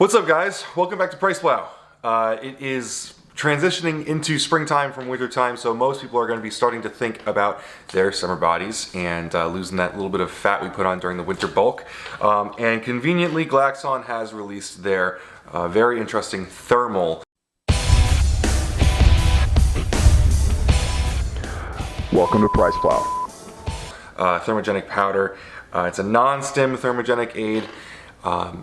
What's up, guys? Welcome back to PricePlow. It is transitioning into springtime from winter time, so most people are going to be starting to think about their summer bodies and losing that little bit of fat we put on during the winter bulk. And conveniently, Glaxon has released their very interesting thermal. Welcome to PricePlow. Thermogenic powder. It's a non-stim thermogenic aid.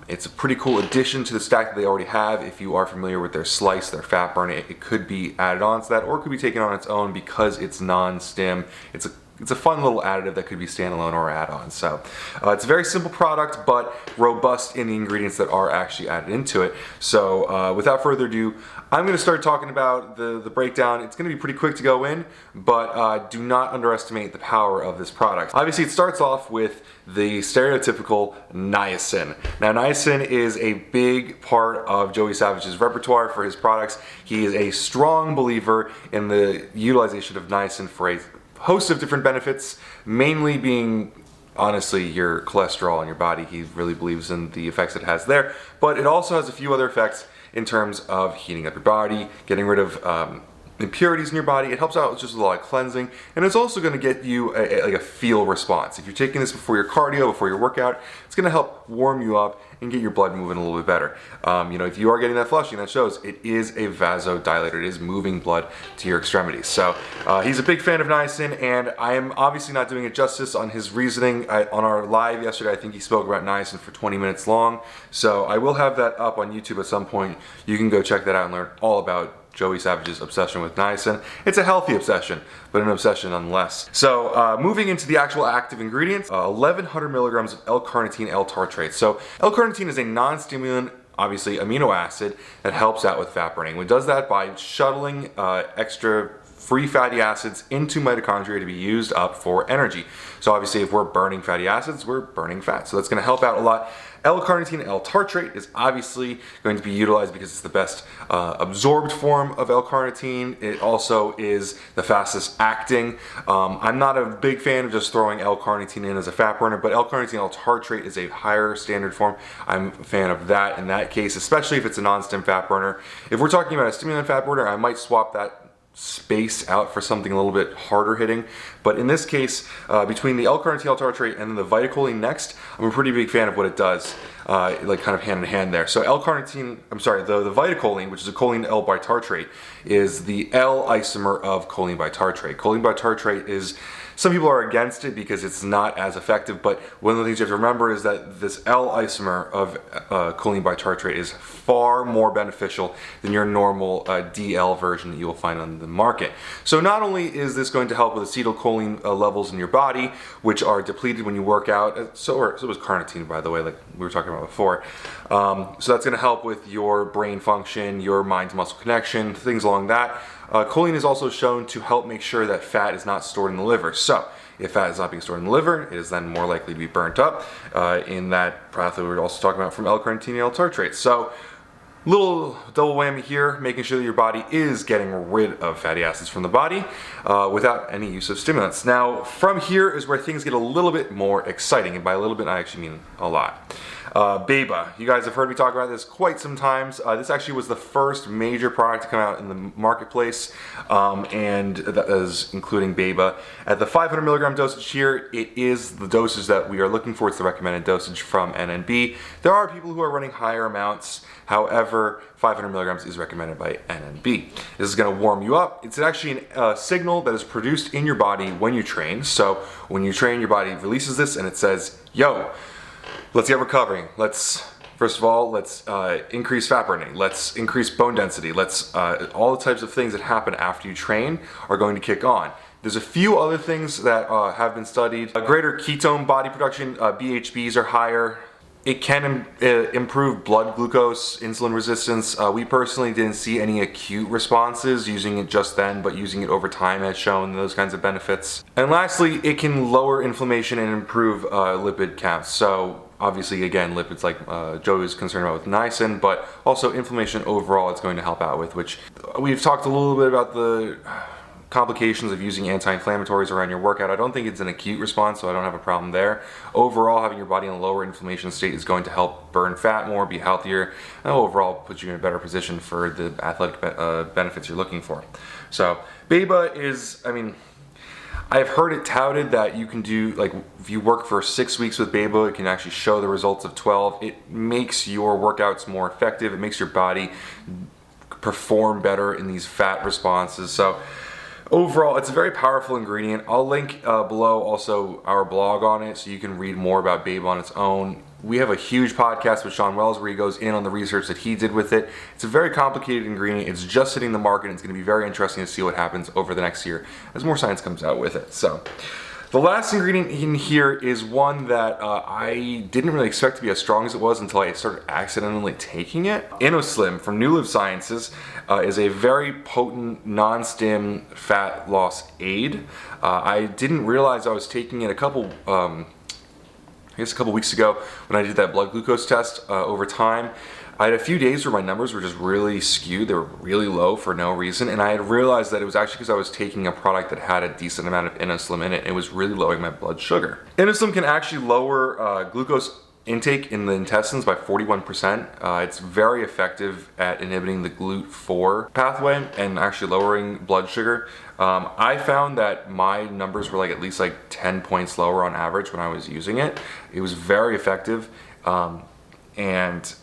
It's a pretty cool addition to the stack that they already have. If you are familiar with their Slice, their fat burn, it could be added on to that, or it could be taken on its own because it's non-stim. It's a fun little additive that could be standalone or add-on. So it's a very simple product, but robust in the ingredients that are actually added into it. So without further ado, I'm going to start talking about the breakdown. It's going to be pretty quick to go in, but do not underestimate the power of this product. Obviously, it starts off with the stereotypical niacin. Now, niacin is a big part of Joey Savage's repertoire for his products. He is a strong believer in the utilization of niacin for a host of different benefits, mainly being honestly your cholesterol in your body. He really believes in the effects it has there, but it also has a few other effects in terms of heating up your body, getting rid of impurities in your body. It helps out with just a lot of cleansing, and it's also going to get you like a feel response. If you're taking this before your cardio, before your workout, it's going to help warm you up and get your blood moving a little bit better. If you are getting that flushing, that shows it is a vasodilator. It is moving blood to your extremities. So he's a big fan of niacin, and I am obviously not doing it justice on his reasoning. On our live yesterday, I think he spoke about niacin for 20 minutes long. So I will have that up on YouTube at some point. You can go check that out and learn all about Joey Savage's obsession with niacin. It's a healthy obsession, but an obsession nonetheless. So moving into the actual active ingredients, 1100 milligrams of L-carnitine L-tartrate. So L-carnitine is a non-stimulant, obviously amino acid that helps out with fat burning. It does that by shuttling extra free fatty acids into mitochondria to be used up for energy. So obviously if we're burning fatty acids, we're burning fat. So that's going to help out a lot. L-carnitine L-tartrate is obviously going to be utilized because it's the best absorbed form of L-carnitine. It also is the fastest acting. I'm not a big fan of just throwing L-carnitine in as a fat burner, but L-carnitine L-tartrate is a higher standard form. I'm a fan of that in that case, especially if it's a non-stim fat burner. If we're talking about a stimulant fat burner, I might swap that space out for something a little bit harder hitting, but in this case, between the L-carnitine L-tartrate and then the VitaCholine next, I'm a pretty big fan of what it does, like kind of hand in hand there. So the VitaCholine, which is a choline L bitartrate, is the L isomer of choline bitartrate. Choline bitartrate is, some people are against it because it's not as effective, but one of the things you have to remember is that this L isomer of choline bitartrate is far more beneficial than your normal DL version that you will find on the market. So not only is this going to help with acetylcholine levels in your body, which are depleted when you work out, so was carnitine, by the way, like we were talking about before. So that's going to help with your brain function, your mind-to-muscle connection, things along that. Choline is also shown to help make sure that fat is not stored in the liver. So if fat is not being stored in the liver, it is then more likely to be burnt up in that path that we were also talking about from L-carnitine L-tartrate. So little double whammy here, making sure that your body is getting rid of fatty acids from the body without any use of stimulants. Now, from here is where things get a little bit more exciting, and by a little bit, I actually mean a lot. BAIBA. You guys have heard me talk about this quite some times. This actually was the first major product to come out in the marketplace, and that is including BAIBA. At the 500 milligram dosage here, it is the dosage that we are looking for. It's the recommended dosage from NNB. There are people who are running higher amounts. However, 500 milligrams is recommended by NNB. This is going to warm you up. It's actually a signal that is produced in your body when you train. So when you train, your body releases this and it says, yo, let's get recovering. First of all, let's increase fat burning. Let's increase bone density. All the types of things that happen after you train are going to kick on. There's a few other things that have been studied. A greater ketone body production, BHBs are higher. It can improve blood glucose, insulin resistance. We personally didn't see any acute responses using it just then, but using it over time has shown those kinds of benefits. And lastly, it can lower inflammation and improve lipid counts. So obviously, again, lipids like Joe is concerned about with niacin, but also inflammation overall it's going to help out with, which we've talked a little bit about complications of using anti-inflammatories around your workout. I don't think it's an acute response, so I don't have a problem there. Overall, having your body in a lower inflammation state is going to help burn fat more, be healthier, and overall put you in a better position for the athletic benefits you're looking for. So BAIBA is, I mean, I've heard it touted that you can do, like, if you work for 6 weeks with BAIBA, it can actually show the results of 12. It makes your workouts more effective. It makes your body perform better in these fat responses. So overall, it's a very powerful ingredient. I'll link below also our blog on it so you can read more about BAIBA on its own. We have a huge podcast with Sean Wells where he goes in on the research that he did with it. It's a very complicated ingredient. It's just hitting the market. It's going to be very interesting to see what happens over the next year as more science comes out with it. So the last ingredient in here is one that I didn't really expect to be as strong as it was until I started accidentally taking it. InnoSlim from New Live Sciences is a very potent non-stim fat loss aid. I didn't realize I was taking it a couple weeks ago when I did that blood glucose test over time. I had a few days where my numbers were just really skewed. They were really low for no reason. And I had realized that it was actually because I was taking a product that had a decent amount of InnoSlim in it. It was really lowering my blood sugar. InnoSlim can actually lower glucose intake in the intestines by 41%. It's very effective at inhibiting the GLUT4 pathway and actually lowering blood sugar. I found that my numbers were like at least like 10 points lower on average when I was using it. It was very effective, and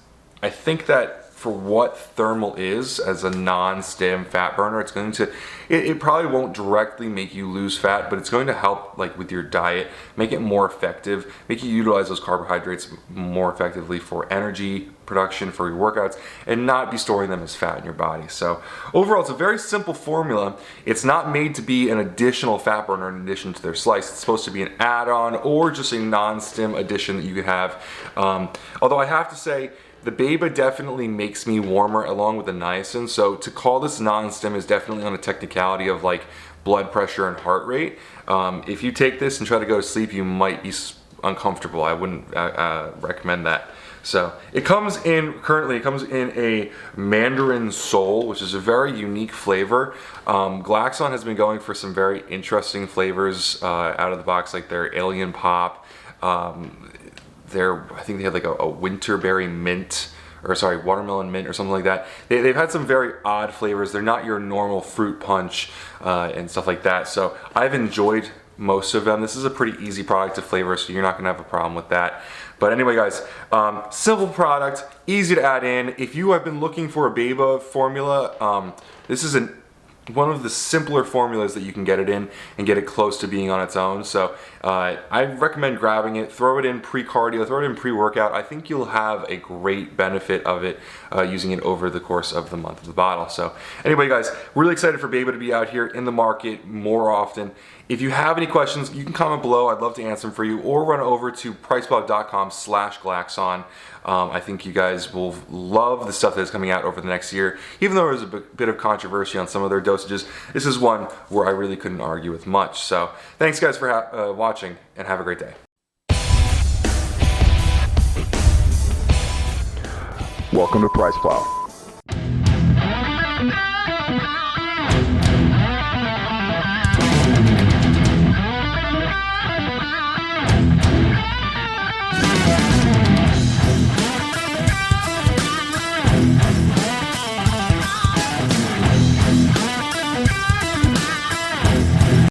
I think that for what thermal is as a non-stim fat burner, it's going to, it probably won't directly make you lose fat, but it's going to help, like, with your diet, make it more effective, make you utilize those carbohydrates more effectively for energy production for your workouts and not be storing them as fat in your body. So overall, it's a very simple formula. It's not made to be an additional fat burner in addition to their slice. It's supposed to be an add-on or just a non-stim addition that you could have. Although I have to say, the BAIBA definitely makes me warmer along with the niacin, so to call this non-stim is definitely on a technicality of like blood pressure and heart rate. If you take this and try to go to sleep, you might be uncomfortable. I wouldn't recommend that. So it comes in a Mandarin Soul, which is a very unique flavor. Glaxon has been going for some very interesting flavors out of the box, like their Alien Pop. I think they had like a winterberry mint, or sorry, watermelon mint or something like that. They've had some very odd flavors. They're not your normal fruit punch and stuff like that. So I've enjoyed most of them. This is a pretty easy product to flavor, so you're not gonna have a problem with that. But anyway, guys, simple product, easy to add in. If you have been looking for a BAIBA formula, this is one of the simpler formulas that you can get it in and get it close to being on its own. So I recommend grabbing it, throw it in pre-cardio, throw it in pre-workout. I think you'll have a great benefit of it using it over the course of the month of the bottle. So anyway, guys, really excited for BAIBA to be out here in the market more often. If you have any questions, you can comment below. I'd love to answer them for you, or run over to PricePlow.com/Glaxon. I think you guys will love the stuff that's coming out over the next year. Even though there's a bit of controversy on some of their dosages, this is one where I really couldn't argue with much. So thanks, guys, for watching, and have a great day. Welcome to PricePlow.